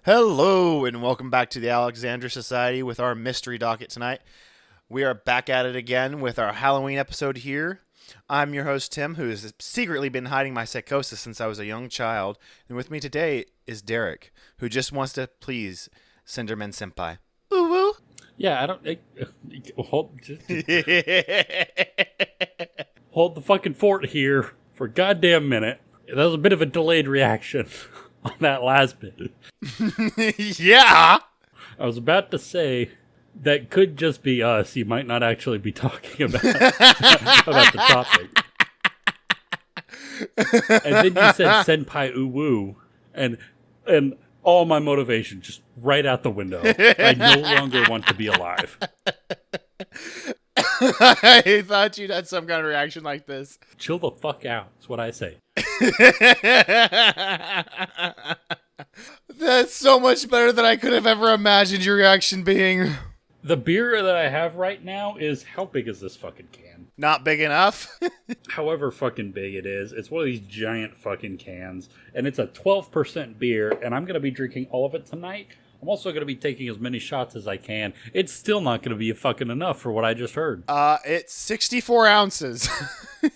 Hello, and welcome back to the Alexandra Society with our mystery docket tonight. We are back at it again with our Halloween episode here. I'm your host, Tim, who has secretly been hiding my psychosis since I was a young child. And with me today is Derek, who just wants to please Slenderman Senpai. Woo woo! Yeah, I don't... hold the fucking fort here for a goddamn minute. That was a bit of a delayed reaction on that last bit. Yeah! I was about to say that could just be us. You might not actually be talking about the topic. And then you said senpai uwu, and all my motivation just right out the window. I no longer want to be alive. I thought you'd had some kind of reaction like this. Chill the fuck out. That's what I say. That's so much better than I could have ever imagined your reaction being. The beer that I have right now is, how big is this fucking can? Not big enough? However fucking big it is. It's one of these giant fucking cans. And it's a 12% beer. And I'm going to be drinking all of it tonight. I'm also going to be taking as many shots as I can. It's still not going to be fucking enough for what I just heard. It's 64 ounces.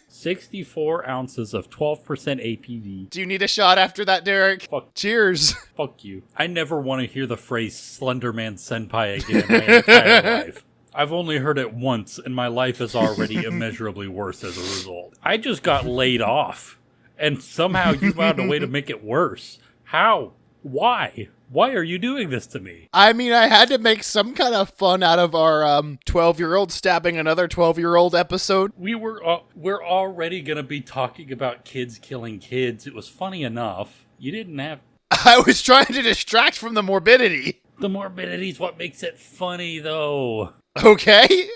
64 ounces of 12% APV. Do you need a shot after that, Derek? Fuck. Cheers. Fuck you. I never want to hear the phrase Slenderman Senpai again in my entire life. I've only heard it once, and my life is already immeasurably worse as a result. I just got laid off, and somehow you found a way to make it worse. How? Why? Why are you doing this to me? I mean, I had to make some kind of fun out of our 12-year-old stabbing another 12-year-old episode. We're already going to be talking about kids killing kids. It was funny enough. You didn't have... I was trying to distract from the morbidity. The morbidity's what makes it funny, though. Okay.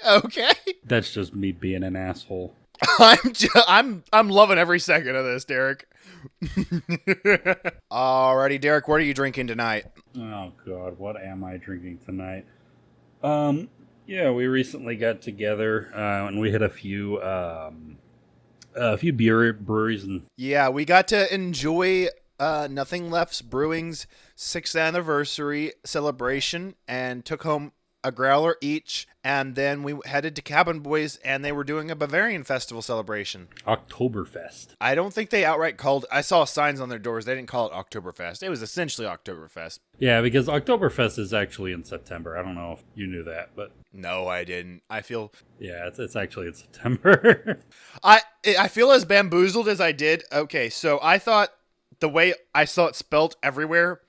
That's just me being an asshole. I'm loving every second of this, Derek. Alrighty, Derek, what are you drinking tonight? Oh god, what am I drinking tonight? Yeah, we recently got together and we hit a few breweries and yeah, we got to enjoy Nothing Left's Brewing's 6th anniversary celebration and took home a growler each, and then we headed to Cabin Boys, and they were doing a Bavarian festival celebration. Oktoberfest. I don't think they outright called... I saw signs on their doors. They didn't call it Oktoberfest. It was essentially Oktoberfest. Yeah, because Oktoberfest is actually in September. I don't know if you knew that, but... No, I didn't. I feel... Yeah, it's actually in September. I feel as bamboozled as I did. Okay, so I thought the way I saw it spelled everywhere...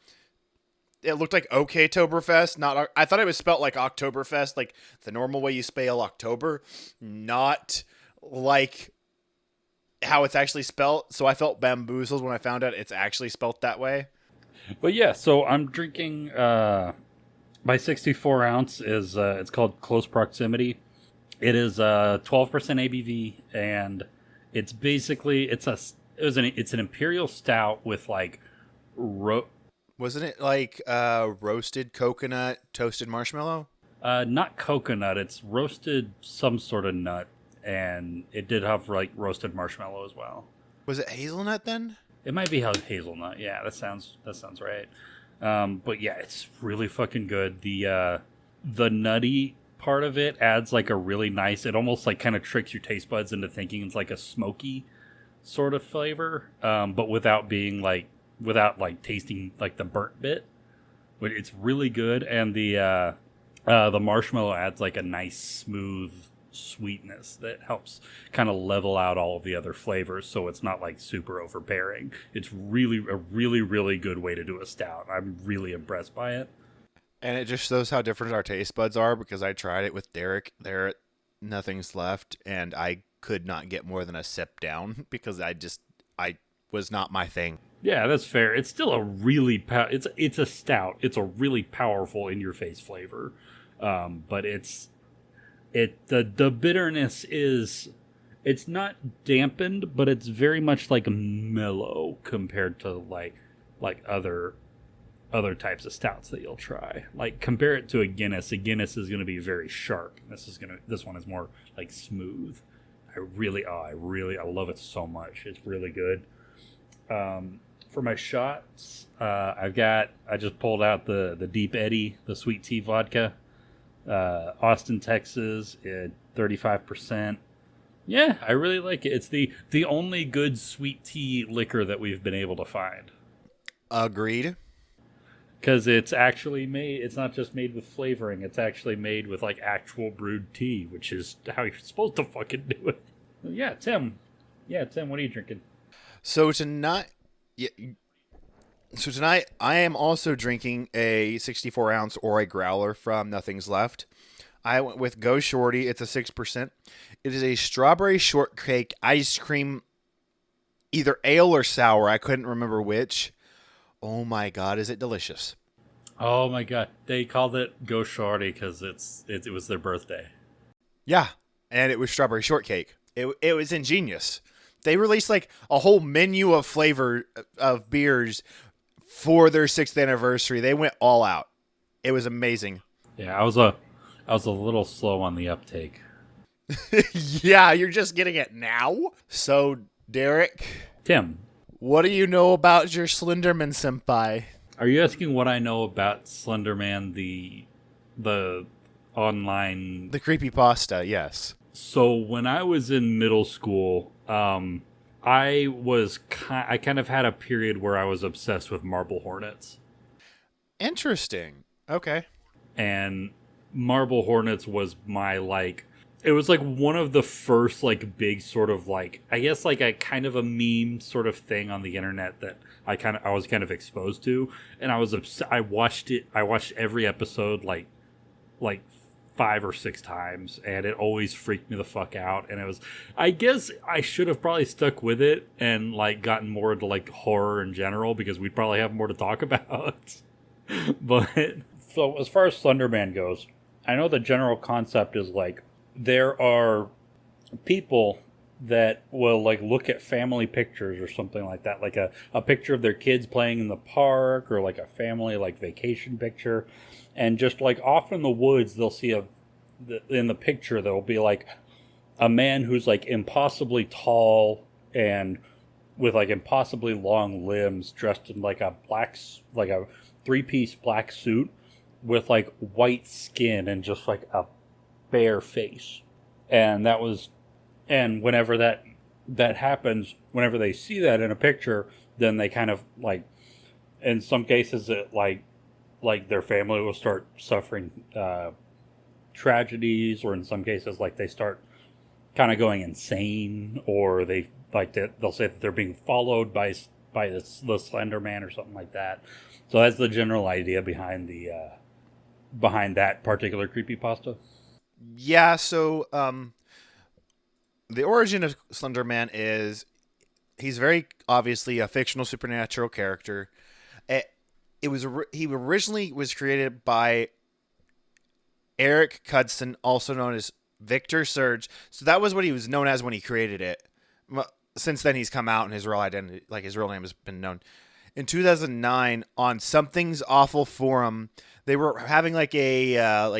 It looked like Oktoberfest, I thought it was spelled like Oktoberfest, like the normal way you spell October, not like how it's actually spelled. So I felt bamboozled when I found out it's actually spelled that way. But yeah, so I'm drinking, my 64 ounce is, it's called Close Proximity. It is 12% ABV, and it's basically, it's an imperial stout with like, Wasn't it like roasted coconut, toasted marshmallow? Not coconut. It's roasted some sort of nut, and it did have like roasted marshmallow as well. Was it hazelnut then? It might be hazelnut. Yeah, that sounds right. But yeah, it's really fucking good. The nutty part of it adds like a really nice. It almost like kind of tricks your taste buds into thinking it's like a smoky sort of flavor, but without tasting like the burnt bit. But it's really good, and the marshmallow adds like a nice smooth sweetness that helps kind of level out all of the other flavors, so it's not like super overbearing. It's really a really good way to do a stout. I'm really impressed by it. And it just shows how different our taste buds are, because I tried it with Derek there at Nothing's Left, and I could not get more than a sip down because I was not my thing. Yeah, that's fair. It's still a really it's a stout. It's a really powerful in your face flavor, but the bitterness is, it's not dampened, but it's very much like mellow compared to like other types of stouts that you'll try. Like compare it to a Guinness. A Guinness is going to be very sharp. This one is more like smooth. I love it so much. It's really good. For my shots, I just pulled out the Deep Eddy, the sweet tea vodka. Austin, Texas, at 35%. Yeah, I really like it. It's the only good sweet tea liquor that we've been able to find. Agreed. Because it's actually made, it's not just made with flavoring, it's actually made with like actual brewed tea, which is how you're supposed to fucking do it. Yeah, Tim. Yeah, Tim, what are you drinking? So tonight, yeah, so tonight I am also drinking a 64 ounce or a growler from Nothing's Left. I went with Go Shorty. It's a 6%. It is a strawberry shortcake ice cream, either ale or sour. I couldn't remember which. Oh my god, is it delicious? Oh my god, they called it Go Shorty because it was their birthday. Yeah, and it was strawberry shortcake. It was ingenious. They released like a whole menu of flavor of beers for their 6th anniversary. They went all out. It was amazing. Yeah, I was a little slow on the uptake. Yeah, you're just getting it now. So, Derek, Tim, what do you know about your Slenderman senpai? are you asking what I know about Slenderman, the online? The creepypasta, yes. So when I was in middle school, I kind of had a period where I was obsessed with marble hornets, Interesting. Okay. and marble hornets was my like. It was like one of the first like big sort of like, I guess like a kind of a meme sort of thing on the internet that I was kind of exposed to, and I watched it. I watched every episode like 5 or 6 times, and it always freaked me the fuck out. And it was, I guess I should have probably stuck with it and like gotten more into like horror in general, because we'd probably have more to talk about. But so as far as Slenderman goes, I know the general concept is like there are people that will like look at family pictures or something like that, like a picture of their kids playing in the park, or like a family like vacation picture, and just like off in the woods they'll see in the picture there'll be like a man who's like impossibly tall and with like impossibly long limbs, dressed in like like a 3-piece black suit with like white skin and just like a bare face. And whenever that happens, whenever they see that in a picture, then they kind of like, in some cases it like their family will start suffering tragedies, or in some cases like they start kind of going insane, or they'll say that they're being followed by the Slender Man or something like that. So that's the general idea behind that particular creepypasta. Yeah, so the origin of Slenderman is he's very obviously a fictional supernatural character. He originally was created by Eric Cudson, also known as Victor Surge. So that was what he was known as when he created it. Since then, he's come out and his real identity, like his real name, has been known. In 2009, on Something's Awful forum, they were having like a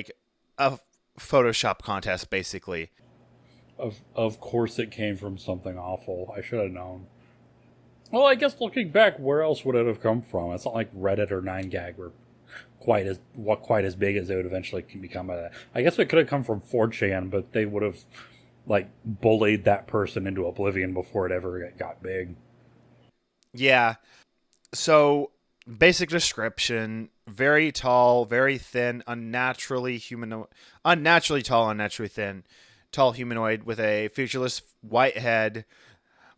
Photoshop contest, basically. Of course it came from Something Awful. I should have known. Well, I guess looking back, where else would it have come from? It's not like Reddit or 9gag were quite as big as they would eventually become. I guess it could have come from 4chan, but they would have like bullied that person into oblivion before it ever got big. Yeah. So, basic description: very tall, very thin, unnaturally tall, unnaturally thin, tall humanoid with a featureless white head,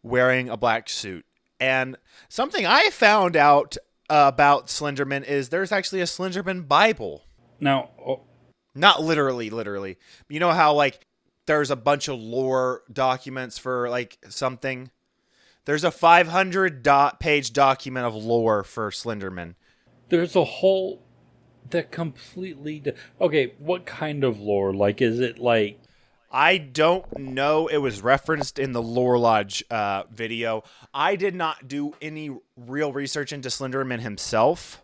wearing a black suit. And something I found out about Slenderman is there's actually a Slenderman Bible. Now, not literally. You know how like there's a bunch of lore documents for like something? There's a 500-page document of lore for Slenderman. there's a whole that completely. Okay, what kind of lore? Like, is it like? I don't know. It was referenced in the Lore Lodge video. I did not do any real research into Slenderman himself.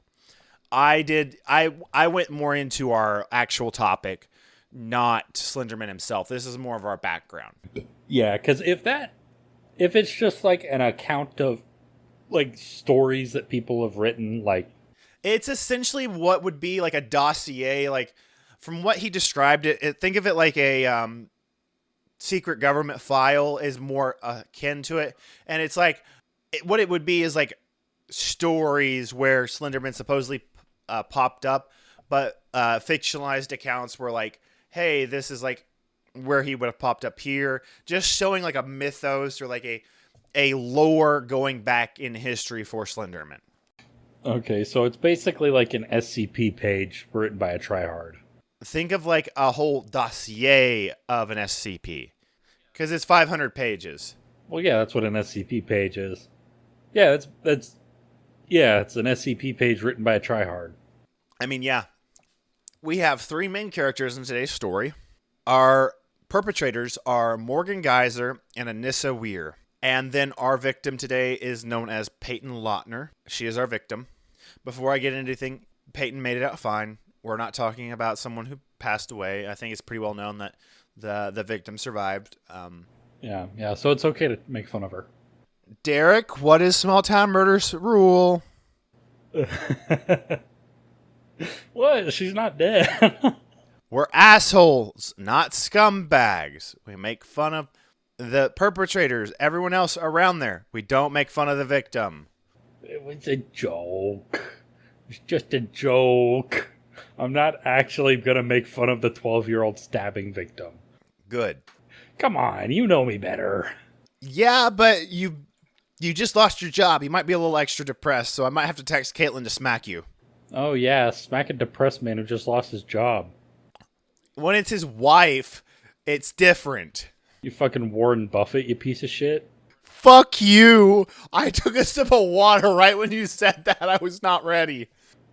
I went more into our actual topic, not Slenderman himself. This is more of our background. Yeah, because if it's just like an account of like stories that people have written, like It's essentially what would be like a dossier. Like from what he described think of it like a secret government file is more akin to it, and it's like what it would be is like stories where Slenderman supposedly popped up, but fictionalized accounts were like, hey, this is like where he would have popped up here, just showing like a mythos or like a lore going back in history for Slenderman. okay, so it's basically like an SCP page written by a tryhard. Think of like a whole dossier of an SCP because it's 500 pages. Well, yeah, that's what an SCP page is. Yeah, that's yeah, it's an SCP page written by a tryhard. I mean, yeah, we have three main characters in today's story. Our perpetrators are Morgan Geyser and Anissa Weier. And then our victim today is known as Payton Leutner. She is our victim. Before I get into anything, Payton made it out fine. We're not talking about someone who passed away. I think it's pretty well known that the victim survived. Yeah. So it's okay to make fun of her. Derek, what is small town murder's rule? What? She's not dead. We're assholes, not scumbags. We make fun of the perpetrators, everyone else around there. We don't make fun of the victim. It was a joke. It was just a joke. I'm not actually going to make fun of the 12-year-old stabbing victim. Good. Come on, you know me better. Yeah, but you just lost your job. You might be a little extra depressed, so I might have to text Caitlin to smack you. Oh yeah, smack a depressed man who just lost his job. When it's his wife, it's different. You fucking Warren Buffett, you piece of shit. Fuck you. I took a sip of water right when you said that. I was not ready.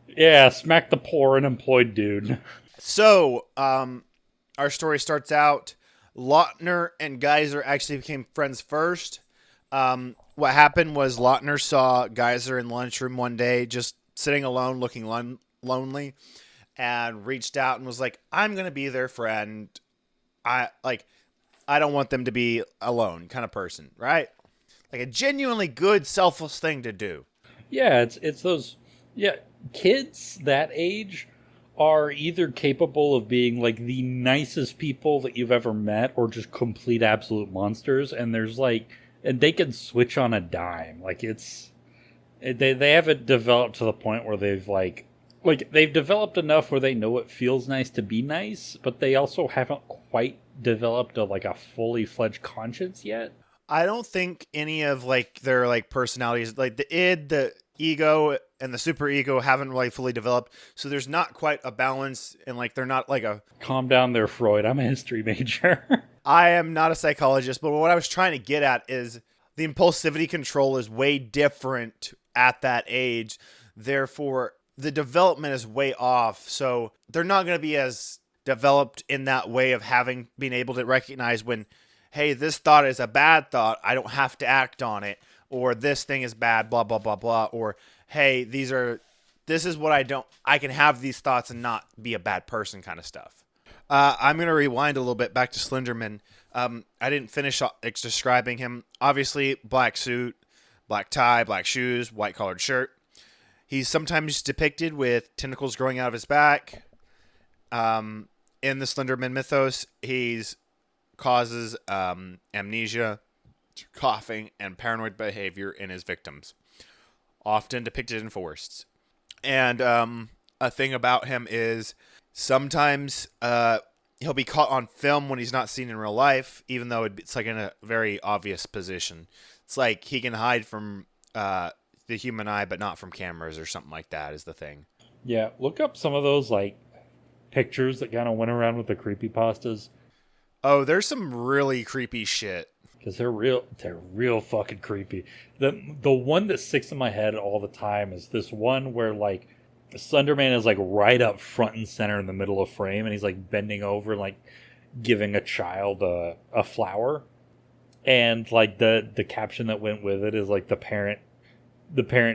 Yeah, smack the poor unemployed dude. So, our story starts out, Leutner and Geyser actually became friends first. What happened was Leutner saw Geyser in the lunchroom one day, just sitting alone, looking lonely, and reached out and was like, I'm going to be their friend. I don't want them to be alone kind of person, right? Like a genuinely good, selfless thing to do. Yeah, it's those kids that age are either capable of being like the nicest people that you've ever met or just complete absolute monsters, and they can switch on a dime. Like they haven't developed to the point where they've like they've developed enough where they know it feels nice to be nice, but they also haven't quite developed a fully fledged conscience yet. I don't think any of like their like personalities, like the id, the ego, and the super ego haven't really fully developed. So there's not quite a balance, and like they're not like a. Calm down there, Freud. I'm a history major. I am not a psychologist, but what I was trying to get at is the impulsivity control is way different at that age. Therefore, the development is way off. So they're not going to be as developed in that way of being able to recognize when, hey, this thought is a bad thought. I don't have to act on it. Or this thing is bad, blah, blah, blah, blah. Or, hey, this is what I can have these thoughts and not be a bad person kind of stuff. I'm going to rewind a little bit back to Slenderman. I didn't finish describing him. Obviously, black suit, black tie, black shoes, white collared shirt. He's sometimes depicted with tentacles growing out of his back. In the Slenderman mythos, he's causes amnesia, coughing, and paranoid behavior in his victims, often depicted in forests. And a thing about him is sometimes he'll be caught on film when he's not seen in real life, even though it's like in a very obvious position. It's like he can hide from the human eye, but not from cameras or something like that is the thing. Yeah, look up some of those like pictures that kind of went around with the creepypastas. Oh, there's some really creepy shit. Because they're real fucking creepy. The one that sticks in my head all the time is this one where like Slenderman is like right up front and center in the middle of frame, and he's like bending over and like giving a child a flower, and like the caption that went with it is like the parent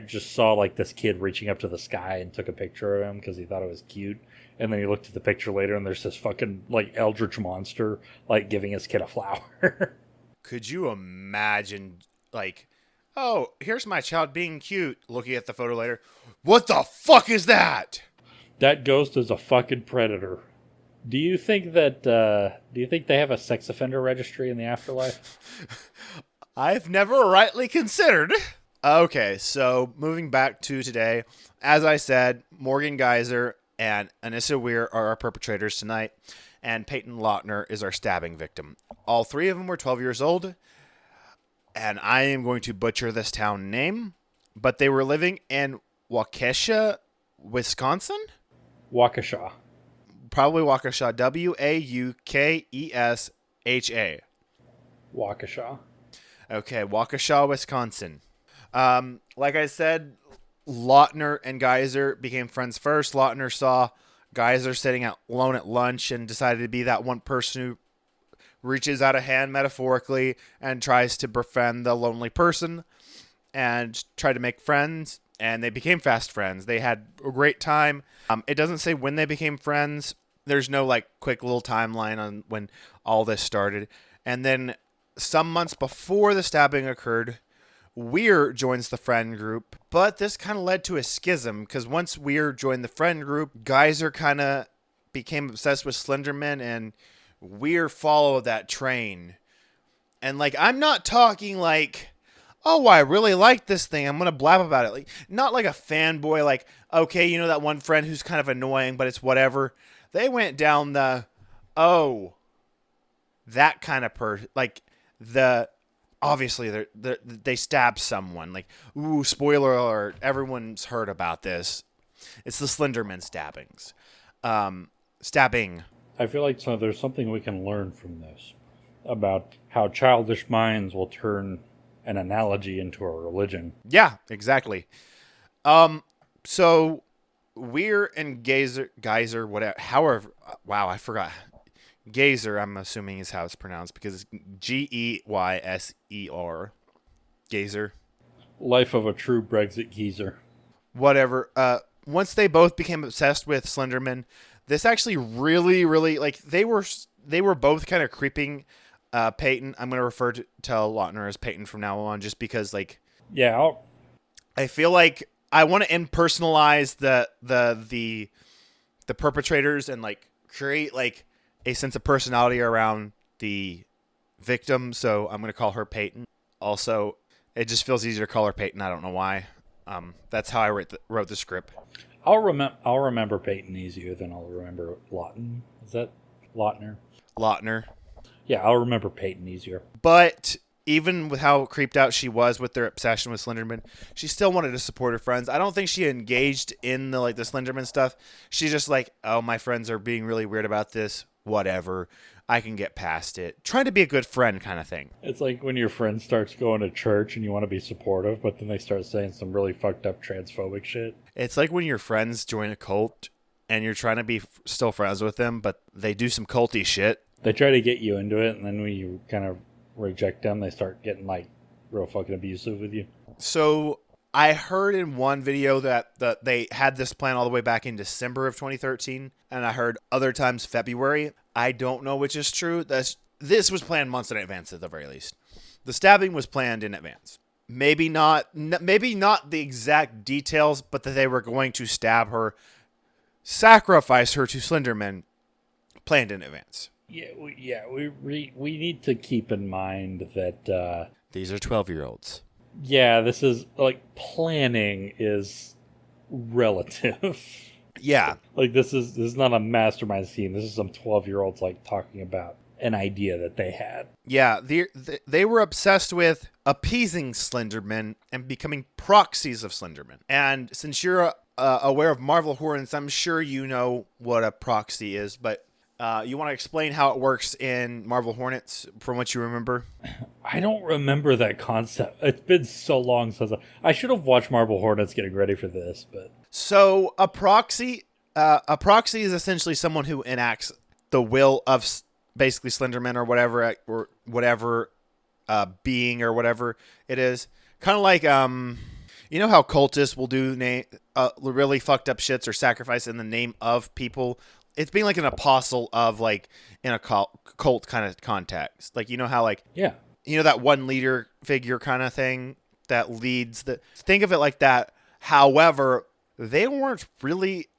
just saw like this kid reaching up to the sky and took a picture of him because he thought it was cute. And then he looked at the picture later and there's this fucking like eldritch monster like giving his kid a flower. Could you imagine like Oh, here's my child being cute. Looking at the photo later. What the fuck is that? That ghost is a fucking predator. Do you think that? Do you think they have a sex offender registry in the afterlife? I've never rightly considered. Okay, so moving back to today, as I said, Morgan Geyser and Anissa Weier are our perpetrators tonight, and Payton Leutner is our stabbing victim. All three of them were 12 years old, and I am going to butcher this town name, but they were living in Waukesha, Wisconsin? Waukesha. Probably Waukesha. Waukesha. Waukesha. Okay, Waukesha, Wisconsin. Like I said, Leutner and Geyser became friends first. Leutner saw Geyser sitting alone at lunch and decided to be that one person who reaches out a hand metaphorically and tries to befriend the lonely person and try to make friends. And they became fast friends. They had a great time. It doesn't say when they became friends. There's no like quick little timeline on when all this started. And then some months before the stabbing occurred, Weier joins the friend group. But this kind of led to a schism because once Weier joined the friend group, Geyser kind of became obsessed with Slenderman and Weier followed that train. And like, I'm not talking like, oh, I really like this thing, I'm gonna blab about it. Like, not like a fanboy, like, okay, you know that one friend who's kind of annoying, but it's whatever. They went down the, oh, that kind of like the, obviously they stabbed someone. Like, ooh, spoiler alert, everyone's heard about this. It's the Slenderman stabbings. Stabbing. I feel like there's something we can learn from this about how childish minds will turn an analogy into a religion. Yeah, exactly. So Weier and Geyser, whatever, however, wow, I forgot. Geyser, I'm assuming is how it's pronounced because it's Geyser. Geyser. Life of a true Brexit geezer. Whatever. Once they both became obsessed with Slenderman, this actually really, really, like, they were both kind of creeping Payton. I'm going to refer to Leutner as Payton from now on just because, like, yeah, I feel like I want to impersonalize the perpetrators and like create like a sense of personality around the victim. So I'm going to call her Payton. Also, it just feels easier to call her Payton. I don't know why. That's how I wrote the script. I'll remember Payton easier than I'll remember Leutner. Is that Leutner? Leutner. Yeah, I'll remember Payton easier. But even with how creeped out she was with their obsession with Slenderman, she still wanted to support her friends. I don't think she engaged in the Slenderman stuff. She's just like, oh, my friends are being really weird about this. Whatever. I can get past it. Trying to be a good friend kind of thing. It's like when your friend starts going to church and you want to be supportive, but then they start saying some really fucked up transphobic shit. It's like when your friends join a cult and you're trying to be still friends with them, but they do some culty shit. They try to get you into it, and then when you kind of reject them, they start getting like real fucking abusive with you. So I heard in one video that they had this plan all the way back in December of 2013, and I heard other times February. I don't know which is true. This was planned months in advance at the very least. The stabbing was planned in advance. Maybe not the exact details, but that they were going to stab her, sacrifice her to Slenderman, planned in advance. We need to keep in mind that these are 12-year-olds. Yeah, this is like planning is relative. Yeah, like this is not a mastermind scheme. This is some 12-year-olds like talking about an idea that they had. Yeah, they were obsessed with appeasing Slenderman and becoming proxies of Slenderman. And since you're aware of Marvel Hornets, I'm sure you know what a proxy is, but you want to explain how it works in Marvel Hornets from what you remember? I don't remember that concept. It's been so long since I should have watched Marvel Hornets getting ready for this. But so a proxy is essentially someone who enacts the will of basically Slenderman or whatever being or whatever it is. Kind of like you know how cultists will do really fucked up shits or sacrifice in the name of people. It's being like an apostle of like in a cult kind of context. Like, you know how like, yeah, you know, that one leader figure kind of thing. that leads. Think of it like that. However, they weren't really,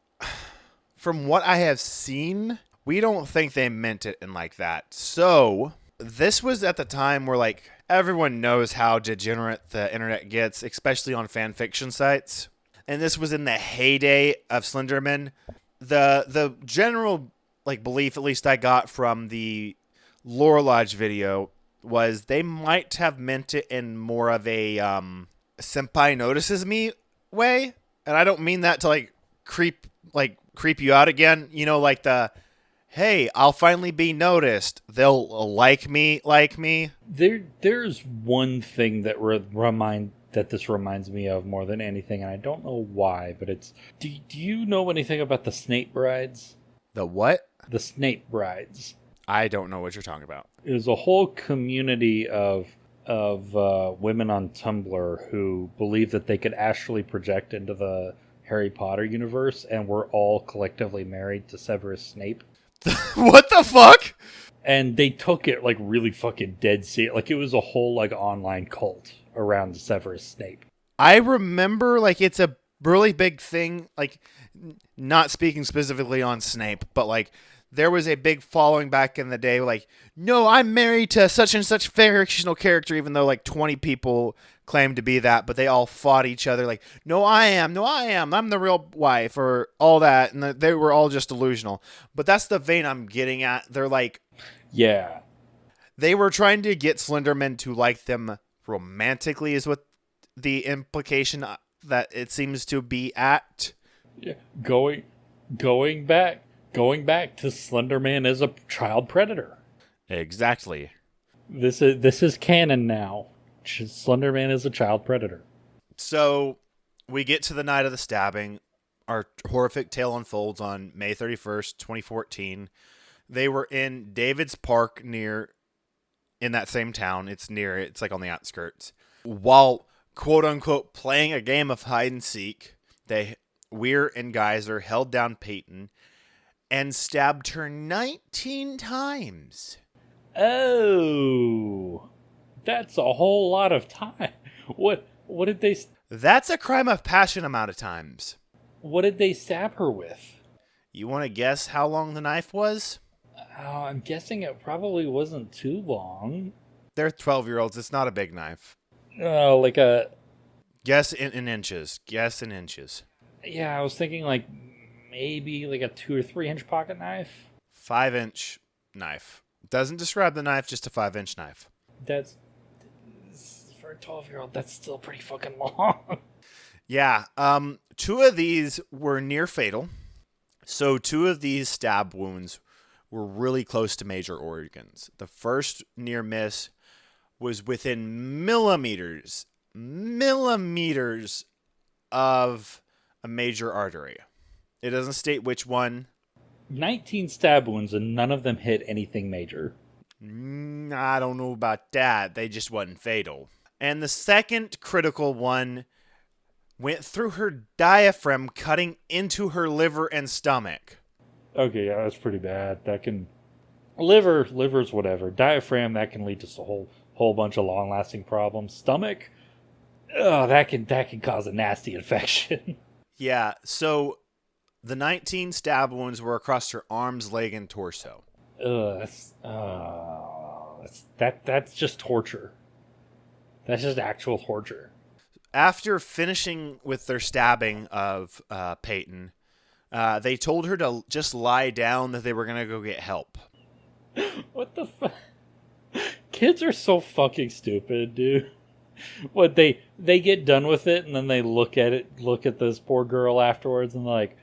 from what I have seen, we don't think they meant it in like that. So this was at the time where like everyone knows how degenerate the internet gets, especially on fan fiction sites. And this was in the heyday of Slenderman. The general like belief, at least I got from the Lore Lodge video, was they might have meant it in more of a senpai notices me way. And I don't mean that to like creep you out again. You know, like the, hey, I'll finally be noticed. They'll like me. There's one thing that this reminds me of more than anything, and I don't know why, but it's... Do you know anything about the Snape Brides? The what? The Snape Brides. I don't know what you're talking about. It was a whole community of women on Tumblr who believed that they could astrally project into the Harry Potter universe, and were all collectively married to Severus Snape. What the fuck? And they took it like really fucking dead serious. Like it was a whole like online cult around Severus Snape. I remember like it's a really big thing, like not speaking specifically on Snape, but like there was a big following back in the day, like, no, I'm married to such and such fictional character, even though like 20 people claimed to be that, but they all fought each other like, no, I am, I'm the real wife, or all that, and they were all just delusional. But that's the vein I'm getting at. They're like, yeah, they were trying to get Slenderman to like them romantically, is what the implication that it seems to be at. Yeah, going back to Slenderman as a child predator. Exactly. This is canon now. Slenderman is a child predator. So we get to the night of the stabbing. Our horrific tale unfolds on May 31st, 2014. They were in David's Park in that same town. It's like on the outskirts. While quote unquote playing a game of hide and seek, Weier and Geyser held down Payton and stabbed her 19 times. Oh, that's a whole lot of time. What did they... That's a crime of passion amount of times. What did they stab her with? You want to guess how long the knife was? Oh, I'm guessing it probably wasn't too long. They're 12-year-olds. It's not a big knife. Oh, like a... Guess in inches. Guess in inches. Yeah, I was thinking like maybe like a 2 or 3 inch pocket knife. 5-inch knife. Doesn't describe the knife, just a 5-inch knife. That's... For a 12-year-old, that's still pretty fucking long. Yeah. 2 of these were near fatal. So 2 of these stab wounds were really close to major organs. The first near miss was within millimeters of a major artery. It doesn't state which one. 19 stab wounds and none of them hit anything major. I don't know about that. They just wasn't fatal. And the second critical one went through her diaphragm, cutting into her liver and stomach. Okay, yeah, that's pretty bad. That can... Liver's whatever. Diaphragm, that can lead to a whole bunch of long-lasting problems. Stomach, that can cause a nasty infection. Yeah, so the 19 stab wounds were across her arms, leg, and torso. That's just torture. That's just actual torture. After finishing with their stabbing of Payton, they told her to just lie down, that they were going to go get help. What the fuck? Kids are so fucking stupid, dude. What, they get done with it and then they look at this poor girl afterwards and they're like,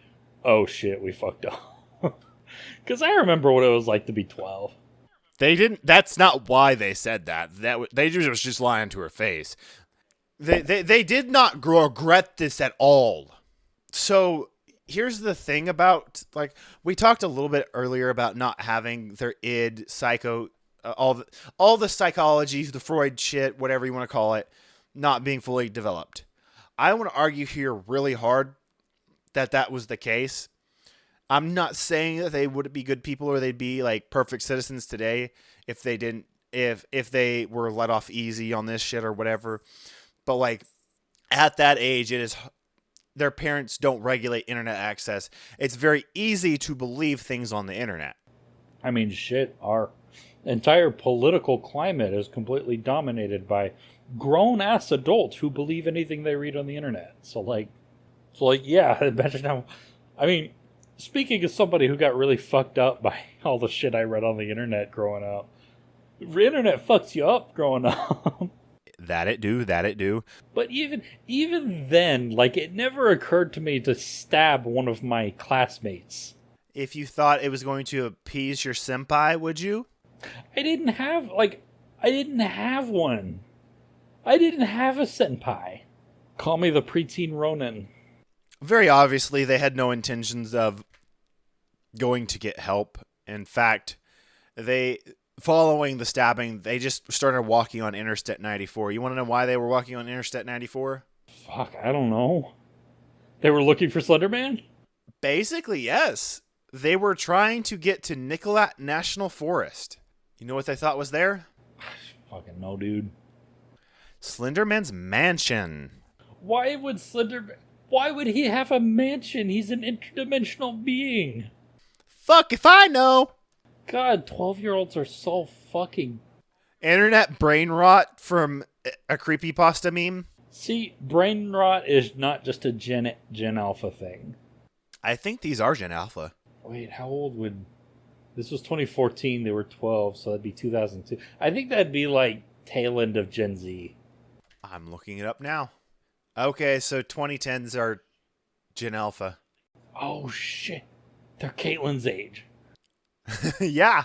oh shit, we fucked up. Because I remember what it was like to be 12. They didn't. That's not why they said that. They was just lying to her face. They did not regret this at all. So here's the thing about, like, we talked a little bit earlier about not having their id, psycho, all the psychology, the Freud shit, whatever you want to call it, not being fully developed. I want to argue here really hard that was the case. I'm not saying that they would be good people or they'd be like perfect citizens today if they didn't, if they were let off easy on this shit or whatever. but like at that age, it is their parents don't regulate internet access. It's very easy to believe things on the internet. I mean, shit, our entire political climate is completely dominated by grown-ass adults who believe anything they read on the internet. Yeah, imagine how... I mean, speaking as somebody who got really fucked up by all the shit I read on the internet growing up, the internet fucks you up growing up. That it do. But even then, like, it never occurred to me to stab one of my classmates. If you thought it was going to appease your senpai, would you? I didn't have one. I didn't have a senpai. Call me the preteen Ronin. Very obviously, they had no intentions of going to get help. In fact, following the stabbing, they just started walking on Interstate 94. You want to know why they were walking on Interstate 94? Fuck, I don't know. They were looking for Slenderman? Basically, yes. They were trying to get to Nicolet National Forest. You know what they thought was there? Fucking no, dude. Slenderman's mansion. Why would he have a mansion? He's an interdimensional being. Fuck if I know. God, 12-year-olds are so fucking... Internet brain rot from a creepypasta meme? See, brain rot is not just a Gen Alpha thing. I think these are Gen Alpha. Wait, how old would... This was 2014, they were 12, so that'd be 2002. I think that'd be like tail end of Gen Z. I'm looking it up now. Okay, so 2010s are Gen Alpha. Oh, shit. They're Caitlin's age. Yeah.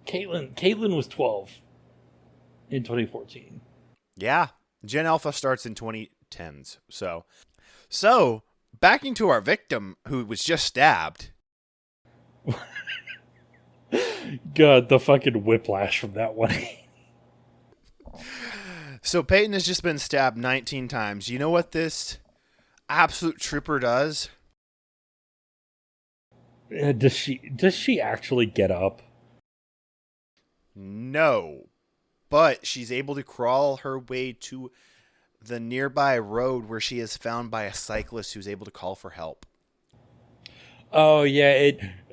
Caitlin was 12 in 2014. Yeah. Gen Alpha starts in 2010s. So backing to our victim who was just stabbed. God, the fucking whiplash from that one. So Payton has just been stabbed 19 times. You know what this absolute trooper does? Does she actually get up? No. But she's able to crawl her way to the nearby road where she is found by a cyclist who's able to call for help. Oh, yeah,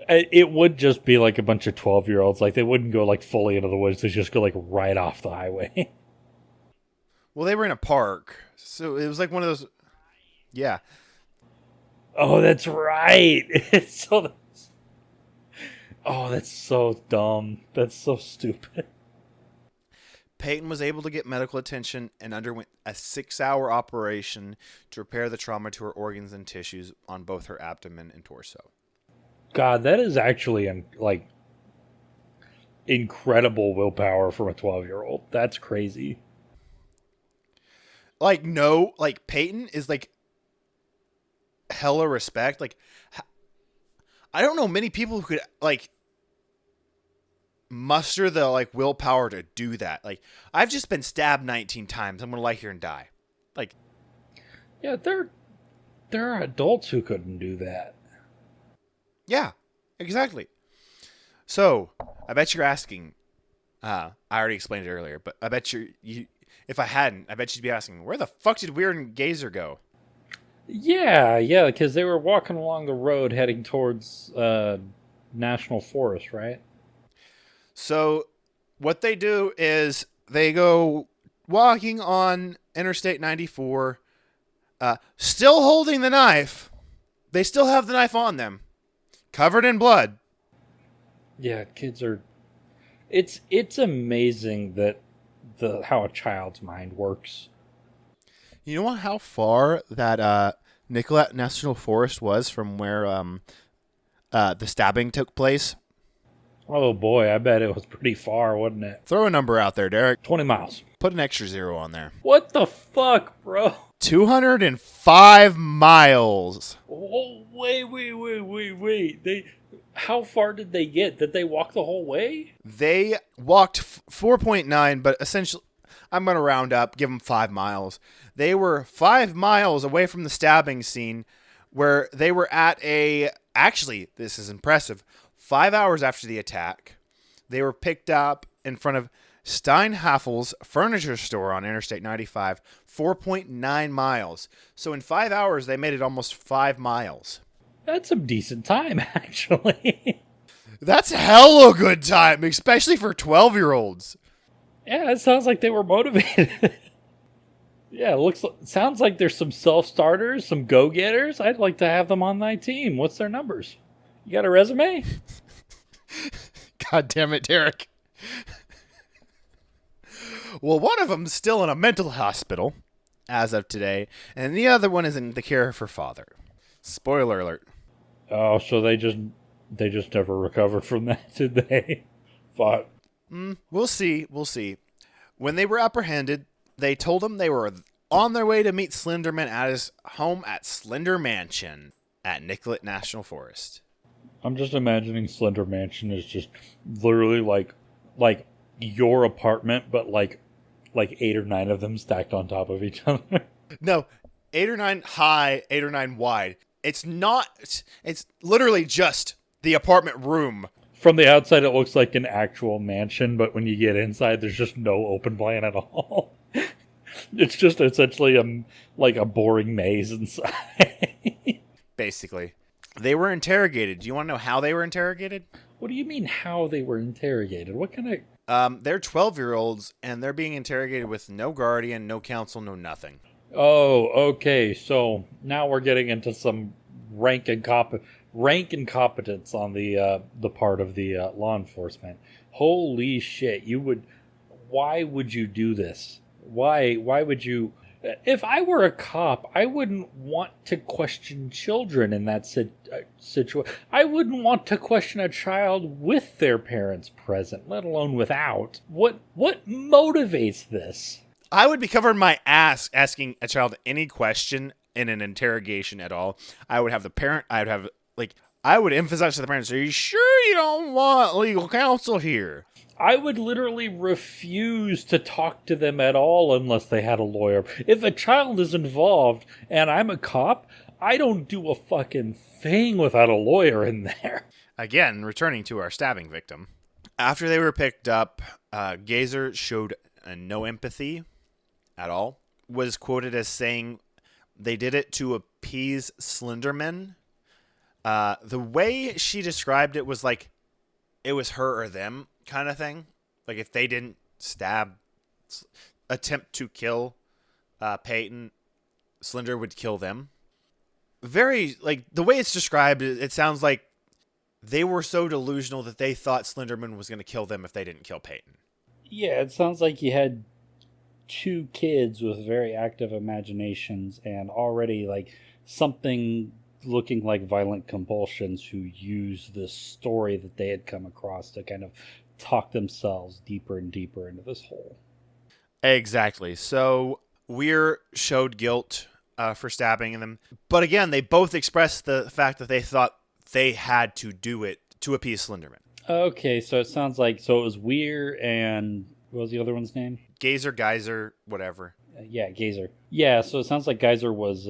it would just be like a bunch of 12-year-olds. Like, they wouldn't go, like, fully into the woods. They just go, like, right off the highway. Well, they were in a park, so it was like one of those... Yeah. Oh, that's right. Oh, that's so dumb. That's so stupid. Payton was able to get medical attention and underwent a 6-hour operation to repair the trauma to her organs and tissues on both her abdomen and torso. God, that is actually like incredible willpower from a 12-year-old. That's crazy. Like, no, like Payton is like hella respect. Like, I don't know many people who could like muster the like willpower to do that. Like, I've just been stabbed 19 times. I'm gonna lie here and die. Like, yeah, there are adults who couldn't do that. Yeah, exactly. So I bet you're asking. I already explained it earlier, but I bet you if I hadn't, I bet you'd be asking, where the fuck did Weird and Geyser go? Yeah, because they were walking along the road heading towards National Forest, right? So what they do is they go walking on Interstate 94, still holding the knife. They still have the knife on them, covered in blood. Yeah, kids are... It's amazing that how a child's mind works. You know how far that Nicolet National Forest was from where the stabbing took place? Oh boy, I bet it was pretty far, wasn't it? Throw a number out there, Derek. 20 miles. Put an extra 0 on there. What the fuck, bro? 205 miles. Oh, wait. How far did they get? Did they walk the whole way? They walked 4.9, but essentially, I'm going to round up, give them 5 miles. They were 5 miles away from the stabbing scene where they were at actually, this is impressive, 5 hours after the attack, they were picked up in front of Steinhaffel's furniture store on Interstate 95, 4.9 miles. So in 5 hours, they made it almost 5 miles. That's some decent time, actually. That's hella good time, especially for 12-year-olds. Yeah, it sounds like they were motivated. Yeah, sounds like there's some self-starters, some go-getters. I'd like to have them on my team. What's their numbers? You got a resume? God damn it, Derek. Well, one of them's still in a mental hospital as of today, and the other one is in the care of her father. Spoiler alert. Oh, so they just never recovered from that, did they? Fuck. We'll see. When they were apprehended, they told him they were on their way to meet Slenderman at his home at Slender Mansion at Nicollet National Forest. I'm just imagining Slender Mansion is just literally like your apartment, but like 8 or 9 of them stacked on top of each other. No, 8 or 9 high, 8 or 9 wide. It's not. It's literally just the apartment room. From the outside, it looks like an actual mansion, but when you get inside, there's just no open plan at all. It's just essentially a boring maze inside. Basically. They were interrogated. Do you want to know how they were interrogated? What do you mean how they were interrogated? What kind of... They're 12-year-olds, and they're being interrogated with no guardian, no counsel, no nothing. Oh, okay. So now we're getting into some rank incompetence on the part of the law enforcement. Holy shit! Why would you do this? Why would you? If I were a cop, I wouldn't want to question children in that situation. I wouldn't want to question a child with their parents present, let alone without. What motivates this? I would be covering my ass asking a child any question in an interrogation at all. I would have the parent. I would emphasize to the parents, are you sure you don't want legal counsel here? I would literally refuse to talk to them at all unless they had a lawyer. If a child is involved and I'm a cop, I don't do a fucking thing without a lawyer in there. Again, returning to our stabbing victim. After they were picked up, Geyser showed no empathy at all. Was quoted as saying they did it to appease Slenderman. The way she described it was like it was her or them kind of thing. Like if they didn't attempt to kill Payton, Slender would kill them. Very, like, the way it's described, it sounds like they were so delusional that they thought Slenderman was going to kill them if they didn't kill Payton. Yeah, it sounds like you had 2 kids with very active imaginations and already, like, something looking like violent compulsions who used this story that they had come across to kind of talk themselves deeper and deeper into this hole. Exactly. So Weir showed guilt for stabbing them. But again, they both expressed the fact that they thought they had to do it to appease Slenderman. Okay, so it sounds like, so it was Weir and what was the other one's name? Geyser, whatever. Yeah, Geyser. Yeah, so it sounds like Geyser was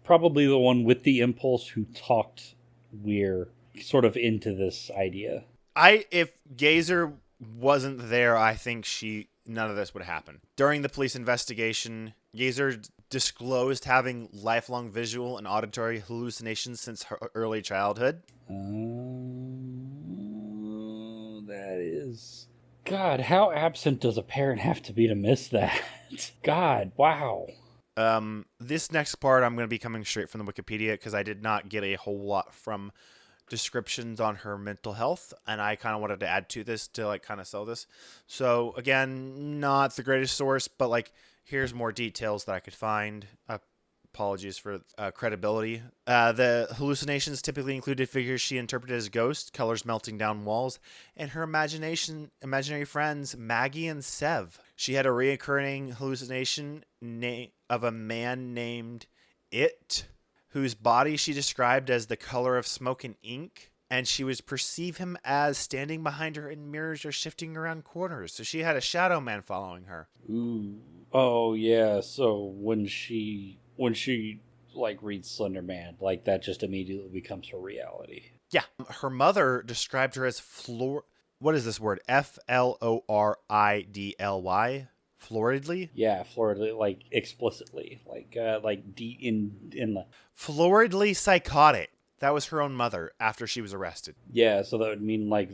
probably the one with the impulse who talked Weir sort of into this idea. If Geyser wasn't there, I think none of this would happen. During the police investigation, Geyser disclosed having lifelong visual and auditory hallucinations since her early childhood. That is... God, how absent does a parent have to be to miss that? God, wow. This next part I'm going to be coming straight from the Wikipedia because I did not get a whole lot from descriptions on her mental health, and I kind of wanted to add to this to kind of sell this. So again, not the greatest source, but here's more details that I could find. Apologies for credibility. The hallucinations typically included figures she interpreted as ghosts, colors melting down walls, and her imaginary friends Maggie and Sev. She had a reoccurring hallucination of a man named It, whose body she described as the color of smoke and ink, and she would perceive him as standing behind her in mirrors or shifting around corners. So she had a shadow man following her. Ooh. Oh, yeah. So when she reads Slender Man, that just immediately becomes her reality. Yeah. Her mother described her as what is this word? Floridly? Floridly? Yeah, floridly, like explicitly, like in the. Floridly psychotic. That was her own mother after she was arrested. Yeah, so that would mean like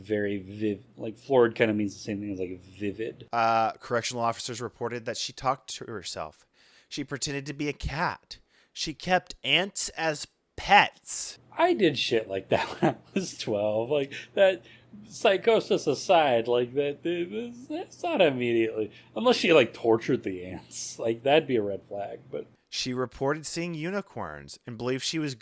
like florid kind of means the same thing as like vivid. Correctional officers reported that she talked to herself. She pretended to be a cat. She kept ants as pets. I did shit like that when I was 12. Like, that, psychosis aside, like, that's not immediately. Unless she, like, tortured the ants. Like, that'd be a red flag, but. She reported seeing unicorns and believed she was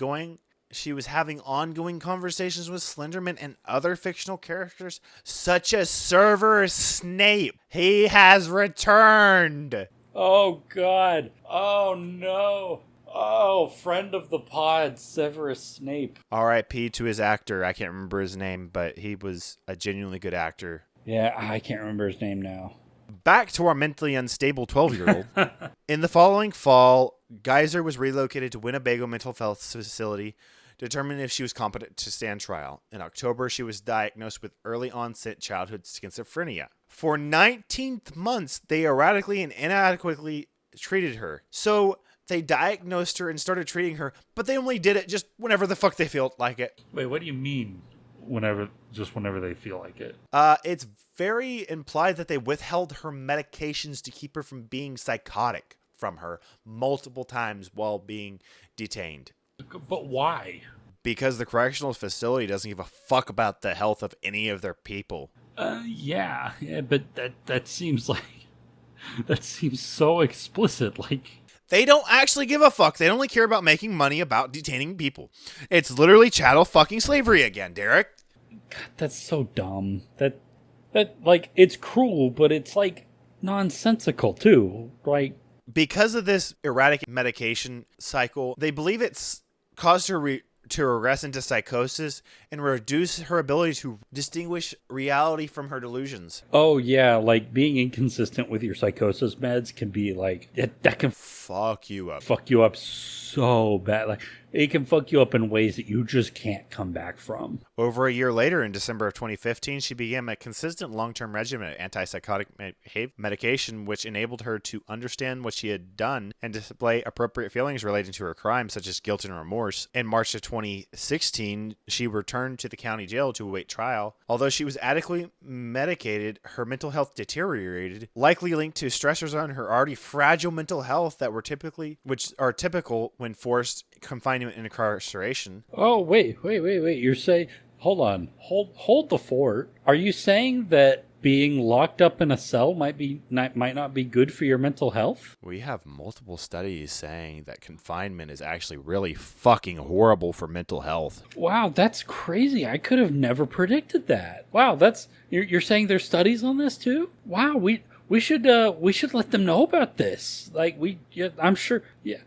having ongoing conversations with Slenderman and other fictional characters, such as Severus Snape. He has returned. Oh, God. Oh, no. Oh, friend of the pod, Severus Snape. R.I.P. to his actor. I can't remember his name, but he was a genuinely good actor. Yeah, I can't remember his name now. Back to our mentally unstable 12-year-old. In the following fall, Geyser was relocated to Winnebago Mental Health Facility, determined if she was competent to stand trial. In October, she was diagnosed with early-onset childhood schizophrenia. For 19 months, they erratically and inadequately treated her. So they diagnosed her and started treating her, but they only did it just whenever the fuck they felt like it. Wait, what do you mean? Whenever they feel like it? It's very implied that they withheld her medications to keep her from being psychotic from her multiple times while being detained. But why? Because the correctional facility doesn't give a fuck about the health of any of their people. Yeah, but that seems so explicit, like. They don't actually give a fuck. They only care about making money about detaining people. It's literally chattel fucking slavery again, Derek. God, that's so dumb. That like, it's cruel, but it's like nonsensical too. Like, because of this erratic medication cycle, they believe it's caused her to regress into psychosis and reduce her ability to distinguish reality from her delusions. Oh yeah, like being inconsistent with your psychosis meds can be like, that can fuck you up. Fuck you up so bad. Like, it can fuck you up in ways that you just can't come back from. Over a year later, in December of 2015, she began a consistent long-term regimen of antipsychotic medication, which enabled her to understand what she had done and display appropriate feelings relating to her crime, such as guilt and remorse. In March of 2016, she returned to the county jail to await trial. Although she was adequately medicated, her mental health deteriorated, likely linked to stressors on her already fragile mental health that which are typical when forced confinement and incarceration. Oh, wait. You're saying, hold on. Hold the fort. Are you saying that being locked up in a cell might not be good for your mental health? We have multiple studies saying that confinement is actually really fucking horrible for mental health. Wow, that's crazy. I could have never predicted that. Wow, you're saying there's studies on this too? Wow, we should let them know about this. Like, I'm sure. Yeah,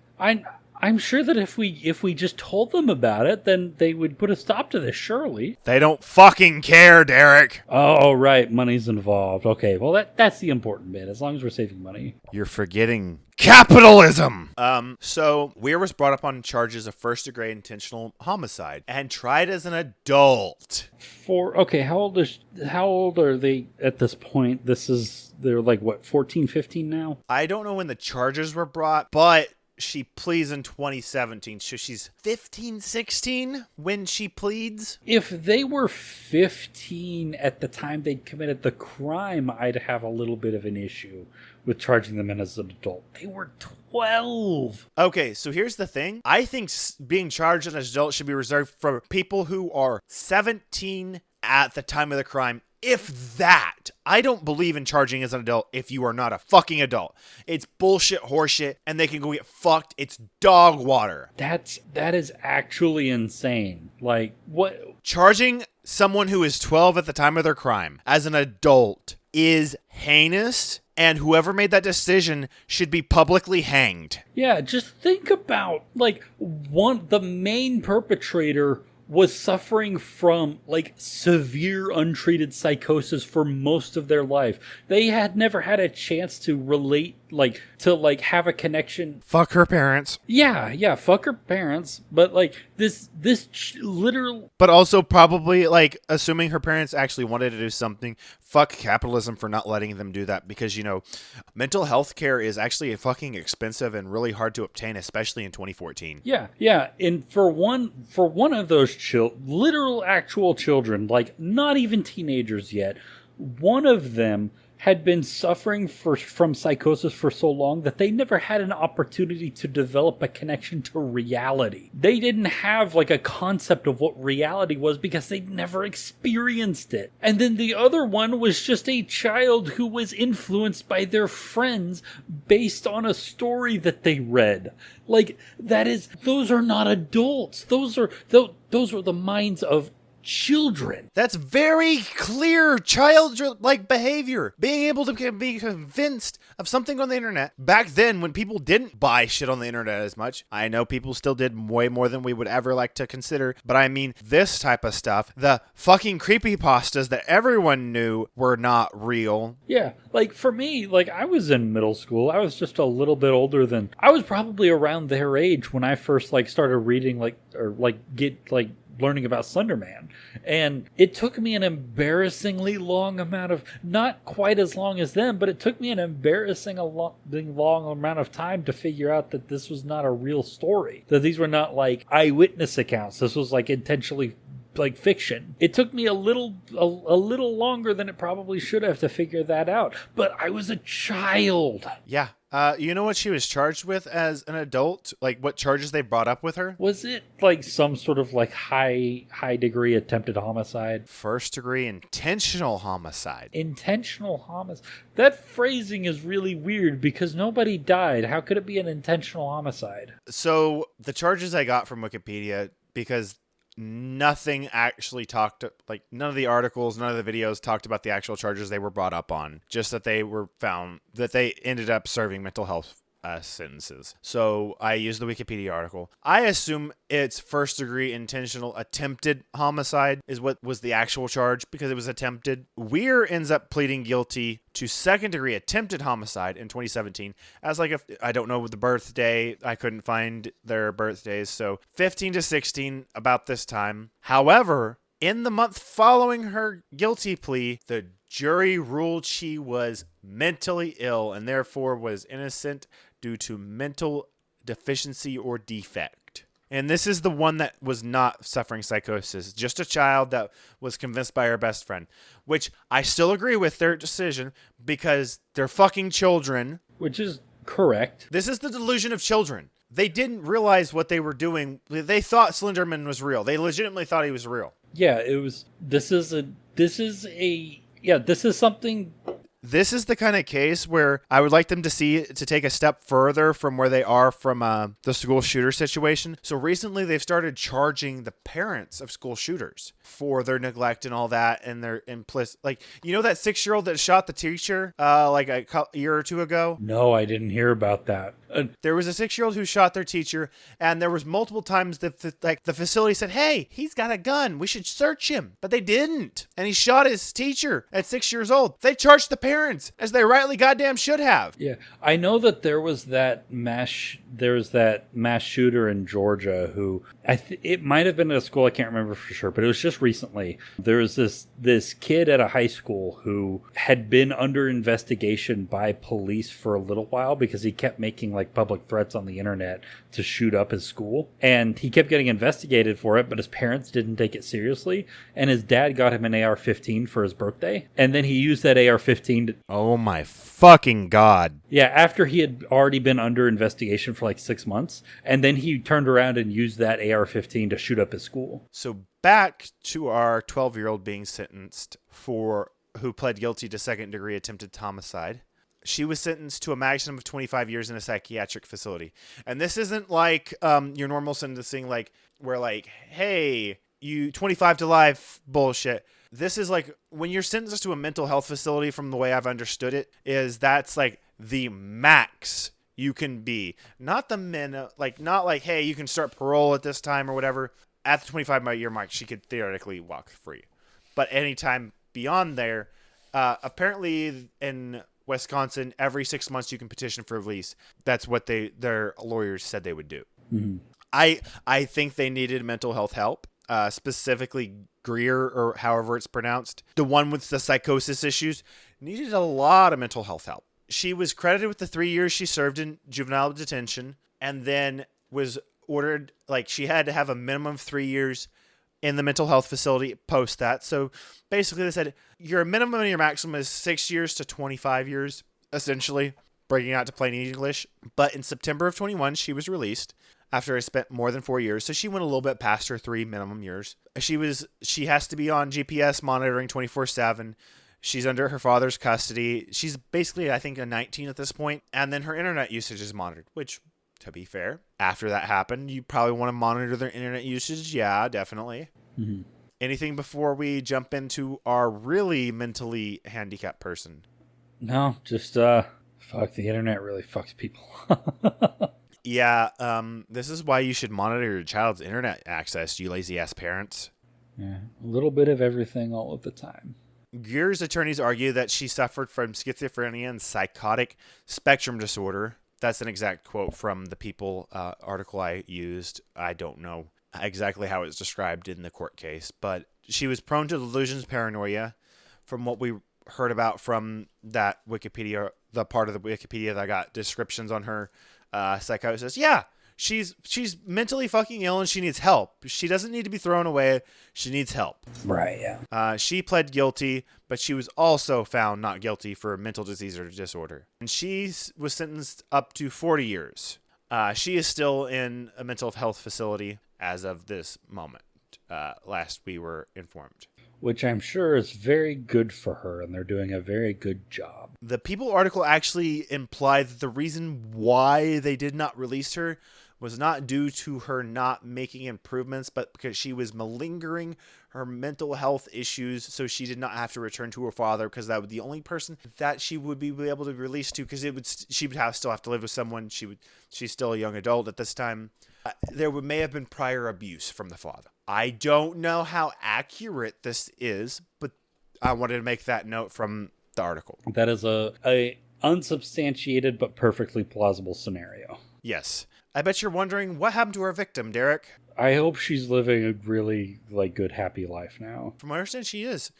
I'm sure that if we just told them about it, then they would put a stop to this, surely. They don't fucking care, Derek. Oh, right. Money's involved. Okay, well, that's the important bit, as long as we're saving money. You're forgetting capitalism! So Weir was brought up on charges of first-degree intentional homicide and tried as an adult. How old are they at this point? They're like, what, 14, 15 now? I don't know when the charges were brought, but she pleads in 2017, so she's 15, 16 when she pleads. If they were 15 at the time they committed the crime, I'd have a little bit of an issue with charging them as an adult. They were 12. Okay, so here's the thing. I think being charged as an adult should be reserved for people who are 17 at the time of the crime. If that. I don't believe in charging as an adult if you are not a fucking adult. It's bullshit horseshit, and they can go get fucked. It's dog water. That is actually insane. Like, what? Charging someone who is 12 at the time of their crime as an adult is heinous, and whoever made that decision should be publicly hanged. Yeah, just think about, like, the main perpetrator was suffering from like severe untreated psychosis for most of their life. They had never had a chance to relate, like to like have a connection. Fuck her parents. Yeah, fuck her parents. But like this literal. But also probably like assuming her parents actually wanted to do something. Fuck capitalism for not letting them do that, because mental health care is actually fucking expensive and really hard to obtain, especially in 2014. Yeah, and for one of those literal actual children, like not even teenagers yet, one of them had been suffering from psychosis for so long that they never had an opportunity to develop a connection to reality. They didn't have like a concept of what reality was because they'd never experienced it. And then the other one was just a child who was influenced by their friends based on a story that they read. Like, those are not adults. Those are the minds of children. That's very clear childlike behavior. Being able to be convinced of something on the internet. Back then, when people didn't buy shit on the internet as much, I know people still did way more than we would ever like to consider, but I mean this type of stuff, the fucking creepypastas that everyone knew were not real. Yeah, like for me, like I was in middle school. I was just a little bit older than, I was probably around their age when I first like started reading learning about Slenderman. And it took me an embarrassingly long amount of, not quite as long as them, but it took me an long amount of time to figure out that this was not a real story. That these were not like eyewitness accounts. This was like intentionally like fiction. It took me a little longer than it probably should have to figure that out. But I was a child. Yeah. You know what she was charged with as an adult? Like what charges they brought up with her? Was it like some sort of like high degree attempted homicide? First degree intentional homicide. Intentional homicide. That phrasing is really weird because nobody died. How could it be an intentional homicide? So the charges I got from Wikipedia, because nothing actually none of the articles, none of the videos talked about the actual charges they were brought up on. Just that they were found that they ended up serving mental health sentences. So I used the Wikipedia article. I assume it's first degree intentional attempted homicide is what was the actual charge because it was attempted. Weir ends up pleading guilty to second degree attempted homicide in 2017 as I don't know the birthday. I couldn't find their birthdays. So 15 to 16 about this time. However, in the month following her guilty plea, the jury ruled she was mentally ill and therefore was innocent due to mental deficiency or defect. And this is the one that was not suffering psychosis, just a child that was convinced by her best friend, which I still agree with their decision because they're fucking children. Which is correct. This is the delusion of children. They didn't realize what they were doing. They thought Slenderman was real. They legitimately thought he was real. Yeah, this is something. This is the kind of case where I would like them to take a step further from where they are from the school shooter situation. So recently they've started charging the parents of school shooters for their neglect and all that, and their implicit, like, you know that 6-year-old that shot the teacher like a year or two ago? No, I didn't hear about that. There was a 6-year-old who shot their teacher, and there was multiple times that the facility said, hey, he's got a gun, we should search him. But they didn't. And he shot his teacher at 6 years old. They charged the parents, as they rightly goddamn should have. Yeah, I know that there was that mass shooter in Georgia who, it might have been at a school, I can't remember for sure, but it was just recently. There was this kid at a high school who had been under investigation by police for a little while because he kept making like public threats on the internet to shoot up his school, and he kept getting investigated for it, but his parents didn't take it seriously, and his dad got him an AR-15 for his birthday, and then he used that AR-15 to... Oh my fucking god. Yeah, after he had already been under investigation for like 6 months, and then he turned around and used that AR-15 to shoot up his school. So back to our 12-year-old being sentenced who pled guilty to second degree attempted homicide. She was sentenced to a maximum of 25 years in a psychiatric facility. And this isn't like your normal sentencing, like where like, hey, you 25 to life bullshit. This is like when you're sentenced to a mental health facility, from the way I've understood it, that's like the max you can be. Not the not like, hey, you can start parole at this time or whatever. at the 25-year mark, she could theoretically walk free. But anytime beyond there, apparently in Wisconsin, every 6 months you can petition for release. That's what their lawyers said they would do. Mm-hmm. I think they needed mental health help, specifically Greer, or however it's pronounced. The one with the psychosis issues needed a lot of mental health help. She was credited with the 3 years she served in juvenile detention, and then was ordered, like, she had to have a minimum of 3 years in the mental health facility post that. So basically they said your minimum and your maximum is 6 years to 25 years, essentially, breaking out to plain English. But in September of 21, she was released after I spent more than 4 years. So she went a little bit past her 3 minimum years. She has to be on GPS monitoring 24/7. She's under her father's custody. She's basically, I think, a 19 at this point. And then her internet usage is monitored, which, to be fair, after that happened, you probably want to monitor their internet usage. Yeah, definitely. Mm-hmm. Anything before we jump into our really mentally handicapped person? No, just fuck, the internet really fucks people. Yeah, this is why you should monitor your child's internet access, you lazy ass parents. Yeah, a little bit of everything all of the time. Greer's attorneys argue that she suffered from schizophrenia and psychotic spectrum disorder. That's an exact quote from the People article I used. I don't know exactly how it's described in the court case, but she was prone to delusions, paranoia, from what we heard about from that Wikipedia, the part of the Wikipedia that got descriptions on her psychosis. Yeah, she's mentally fucking ill and she needs help. She doesn't need to be thrown away. She needs help. Right, yeah. She pled guilty, but she was also found not guilty for mental disease or disorder. And she was sentenced up to 40 years. She is still in a mental health facility as of this moment, last we were informed. Which I'm sure is very good for her, and they're doing a very good job. The People article actually implied that the reason why they did not release her was not due to her not making improvements, but because she was malingering her mental health issues, so she did not have to return to her father, because that would be the only person that she would be able to release to, because she would still have to live with someone. She's still a young adult at this time. There may have been prior abuse from the father. I don't know how accurate this is, but I wanted to make that note from the article. That is a unsubstantiated but perfectly plausible scenario. Yes. I bet you're wondering what happened to our victim, Derek. I hope she's living a really good, happy life now. From what I understand, she is.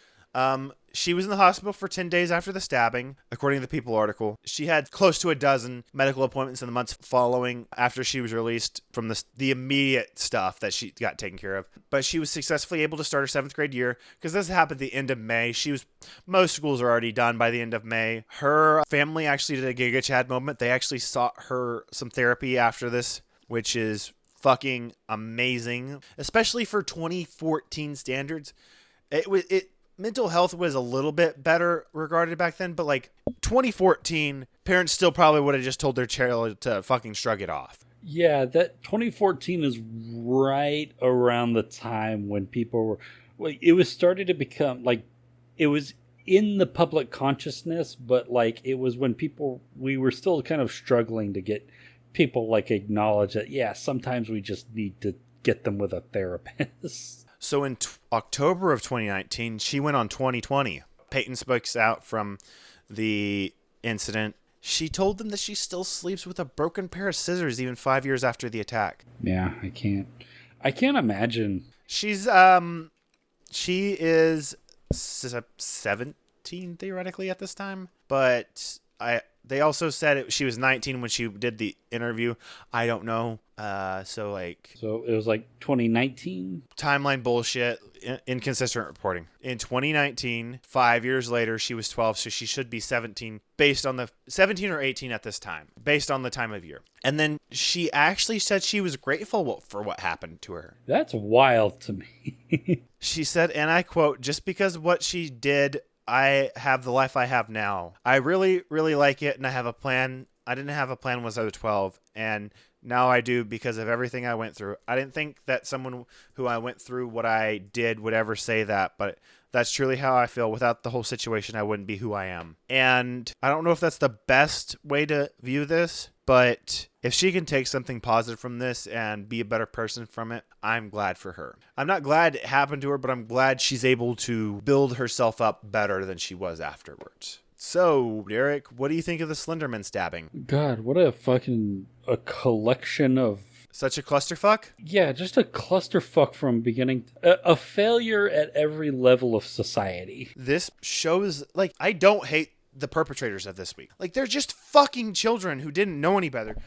She was in the hospital for 10 days after the stabbing, according to the People article. She had close to a dozen medical appointments in the months following after she was released from the immediate stuff that she got taken care of. But she was successfully able to start her 7th grade year, because this happened at the end of May. Most schools are already done by the end of May. Her family actually did a Giga Chad moment. They actually sought her some therapy after this, which is fucking amazing, especially for 2014 standards. Mental health was a little bit better regarded back then, but like 2014, parents still probably would have just told their child to fucking shrug it off. Yeah, that 2014 is right around the time when people were, like, it was starting to become like, it was in the public consciousness, but like it was when we were still kind of struggling to get people like acknowledge that, yeah, sometimes we just need to get them with a therapist. So in October of 2019, she went on 2020. Payton speaks out from the incident. She told them that she still sleeps with a broken pair of scissors even 5 years after the attack. Yeah, I can't imagine. She is 17 theoretically at this time, but they also said she was 19 when she did the interview. I don't know. So it was like 2019 timeline bullshit, inconsistent reporting. In 2019, 5 years later, she was 12, so she should be 17 based on the 17 or 18 at this time, based on the time of year. And then she actually said she was grateful for what happened to her. That's wild to me. She said, and I quote, "Just because what she did, I have the life I have now. I really, really like it, and I have a plan. I didn't have a plan when I was 12, and Now I do because of everything I went through. I didn't think that someone who I went through what I did would ever say that, but that's truly how I feel. Without the whole situation, I wouldn't be who I am. And I don't know if that's the best way to view this, but if she can take something positive from this and be a better person from it, I'm glad for her. I'm not glad it happened to her, but I'm glad she's able to build herself up better than she was afterwards. So, Derek, what do you think of the Slenderman stabbing? God, what a collection of... Such a clusterfuck? Yeah, just a clusterfuck from beginning. A failure at every level of society. This shows, like, I don't hate the perpetrators of this week. Like, they're just fucking children who didn't know any better.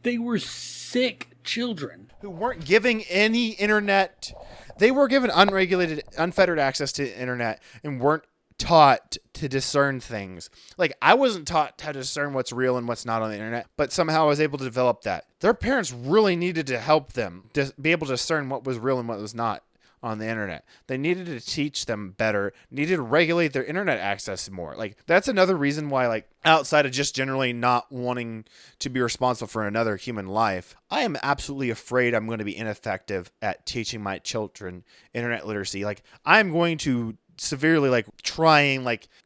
They were sick children. Who weren't giving any internet. They were given unregulated, unfettered access to the internet and weren't taught to discern things. Like, I wasn't taught how to discern what's real and what's not on the internet, but somehow I was able to develop that. Their parents really needed to help them to be able to discern what was real and what was not on the internet. They needed to teach them better, needed to regulate their internet access more. Like, that's another reason why, like, outside of just generally not wanting to be responsible for another human life, I am absolutely afraid I'm going to be ineffective at teaching my children internet literacy. Like, I'm going to severely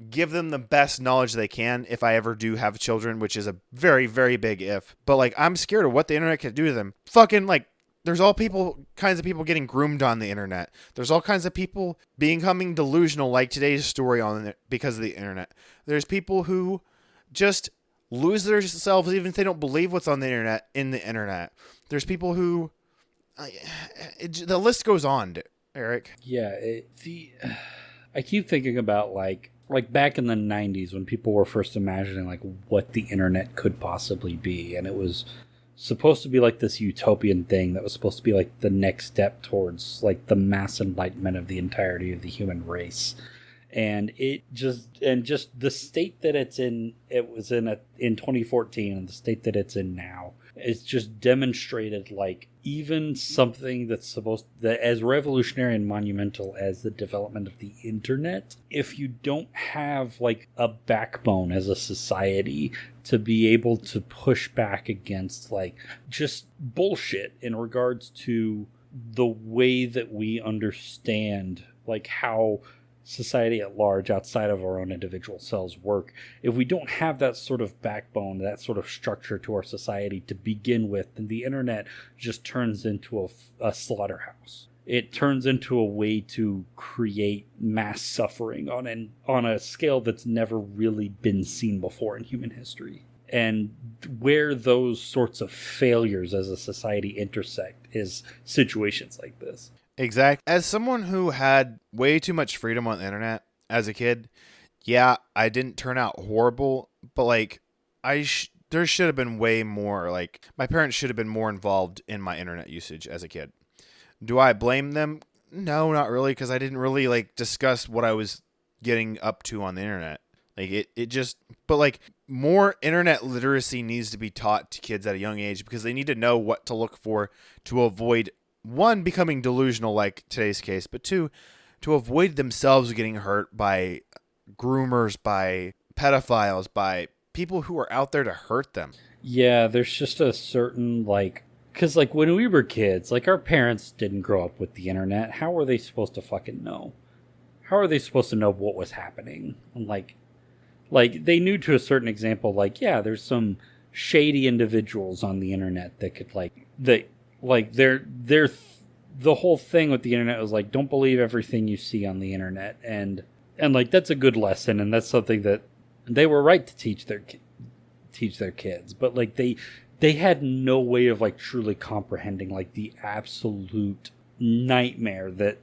give them the best knowledge they can if I ever do have children, which is a very, very big if. But like, I'm scared of what the internet can do to them. Fucking like, there's all kinds of people getting groomed on the internet. There's all kinds of people becoming delusional, like today's story because of the internet. There's people who just lose themselves even if they don't believe what's on the internet in the internet. There's people who the list goes on, Eric. Yeah, I keep thinking about like back in the 90s when people were first imagining like what the internet could possibly be, and it was supposed to be like this utopian thing that was supposed to be like the next step towards like the mass enlightenment of the entirety of the human race. And just the state that it was in 2014 and the state that it's in now, it's just demonstrated like even something that's as revolutionary and monumental as the development of the internet, if you don't have like a backbone as a society to be able to push back against like just bullshit in regards to the way that we understand like how society at large outside of our own individual selves work, if we don't have that sort of backbone, that sort of structure to our society to begin with, then the internet just turns into a slaughterhouse. It turns into a way to create mass suffering on a scale that's never really been seen before in human history. And where those sorts of failures as a society intersect is situations like this. Exactly. As someone who had way too much freedom on the internet as a kid, yeah, I didn't turn out horrible, but like there should have been way more. Like, my parents should have been more involved in my internet usage as a kid. Do I blame them? No, not really, because I didn't really like discuss what I was getting up to on the internet. Like but like, more internet literacy needs to be taught to kids at a young age because they need to know what to look for to avoid, one, becoming delusional like today's case, but two, to avoid themselves getting hurt by groomers, by pedophiles, by people who are out there to hurt them. Yeah, there's just a certain like, because like when we were kids, like our parents didn't grow up with the internet. How were they supposed to fucking know? How are they supposed to know what was happening? And like they knew to a certain example, like, yeah, there's some shady individuals on the internet that could they're the whole thing with the internet was like, don't believe everything you see on the internet, and like that's a good lesson, and that's something that they were right to teach their kids, but like they had no way of like truly comprehending like the absolute nightmare that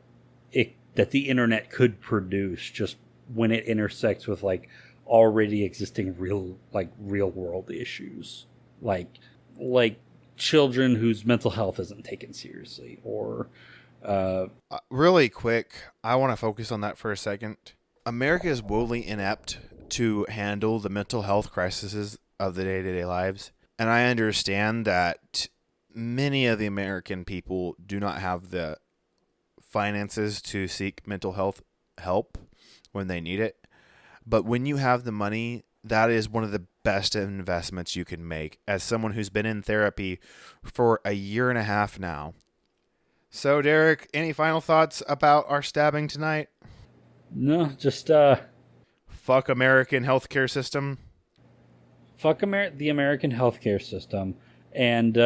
the internet could produce just when it intersects with like already existing real world issues, like children whose mental health isn't taken seriously, or really quick, I want to focus on that for a second. America is woefully inept to handle the mental health crises of the day-to-day lives, and I understand that many of the American people do not have the finances to seek mental health help when they need it. But when you have the money, that is one of the best investments you can make as someone who's been in therapy for a year and a half now. So, Derek, any final thoughts about our stabbing tonight? No, just Fuck American healthcare system. fuck the American healthcare system, and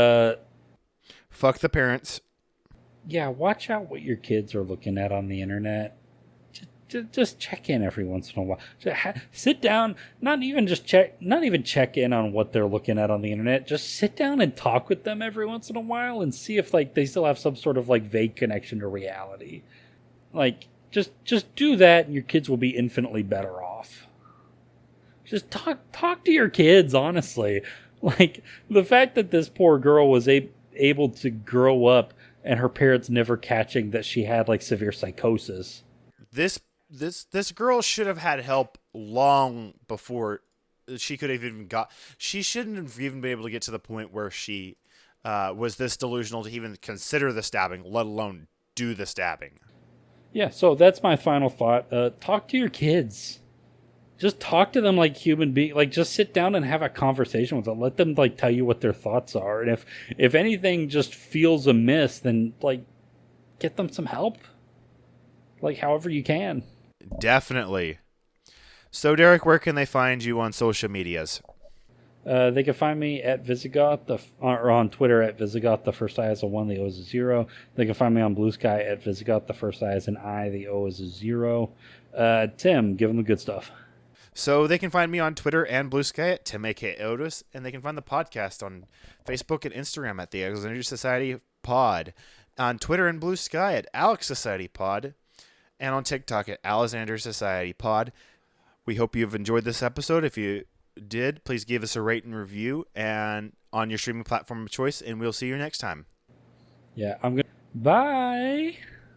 Fuck the parents. yeah, watch out what your kids are looking at on the internet. Just check in every once in a while. Sit down, not even check in on what they're looking at on the internet. Just sit down and talk with them every once in a while and see if like they still have some sort of like vague connection to reality. Like just do that and your kids will be infinitely better off. Just talk to your kids, honestly. Like the fact that this poor girl was able to grow up and her parents never catching that she had like severe psychosis. This girl should have had help long before she could have even got. She shouldn't have even been able to get to the point where she was this delusional to even consider the stabbing, let alone do the stabbing. Yeah, so that's my final thought. Talk to your kids. Just talk to them like human beings. Like, just sit down and have a conversation with them. Let them like tell you what their thoughts are. And if anything just feels amiss, then like get them some help. Like, however you can. Definitely. So, Derek, where can they find you on social medias? They can find me at Visigoth, or on Twitter at Visigoth. The first I has a 1, the O is a 0. They can find me on Blue Sky at Visigoth. The first I has an I, the O is a 0. Tim, give them the good stuff. So they can find me on Twitter and Blue Sky at Tim A.K. Otis, and they can find the podcast on Facebook and Instagram at the Alexander Society Pod, on Twitter and Blue Sky at Alex Society Pod, and on TikTok at Alexander Society Pod. We hope you've enjoyed this episode. If you did, please give us a rate and review and on your streaming platform of choice, and we'll see you next time. Yeah, I'm going to... Bye!